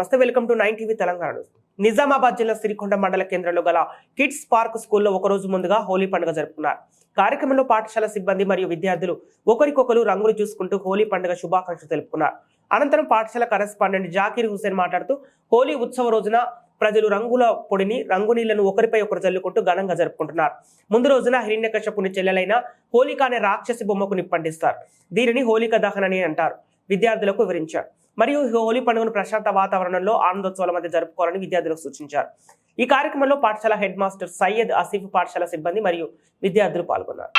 నమస్తే, welcome to 9 TV Telangana. Nizamabad జిల్లా సిరికొండ మండల కేంద్రంలో గల కిడ్స్ పార్క్ స్కూల్లో ఒకరోజు ముందుగా హోలీ పండుగ జరుపుకున్నారు. కార్యక్రమంలో పాఠశాల సిబ్బంది మరియు విద్యార్థులు ఒకరికొకరు రంగులు చూసుకుంటూ హోలీ పండుగ శుభాకాంక్షలు తెలుపుకున్నారు. అనంతరం పాఠశాల కరెస్పాండెంట్ జాకీర్ హుసేన్ మాట్లాడుతూ హోలీ ఉత్సవ రోజున ప్రజలు రంగుల పొడిని రంగునీళ్లను ఒకరిపై ఒకరు జల్లుకుంటూ ఘనంగా జరుపుకుంటున్నారు. ముందు రోజున హిరణ్యకశ్యపుని చెల్లెలైన హోలిక అనే రాక్షసి బొమ్మకు నిప్పండిస్తారు. దీనిని హోలిక దహన్ అని అంటారు. విద్యార్థులకు వివరించారు. మరియు హోలీ పండుగను ప్రశాంత వాతావరణంలో ఆనందోత్సవాల మధ్య జరుపుకోవాలని విద్యార్థులకు సూచించారు. ఈ కార్యక్రమంలో పాఠశాల హెడ్ మాస్టర్ సయ్యద్ ఆసిఫ్, పాఠశాల సిబ్బంది మరియు విద్యార్థులు పాల్గొన్నారు.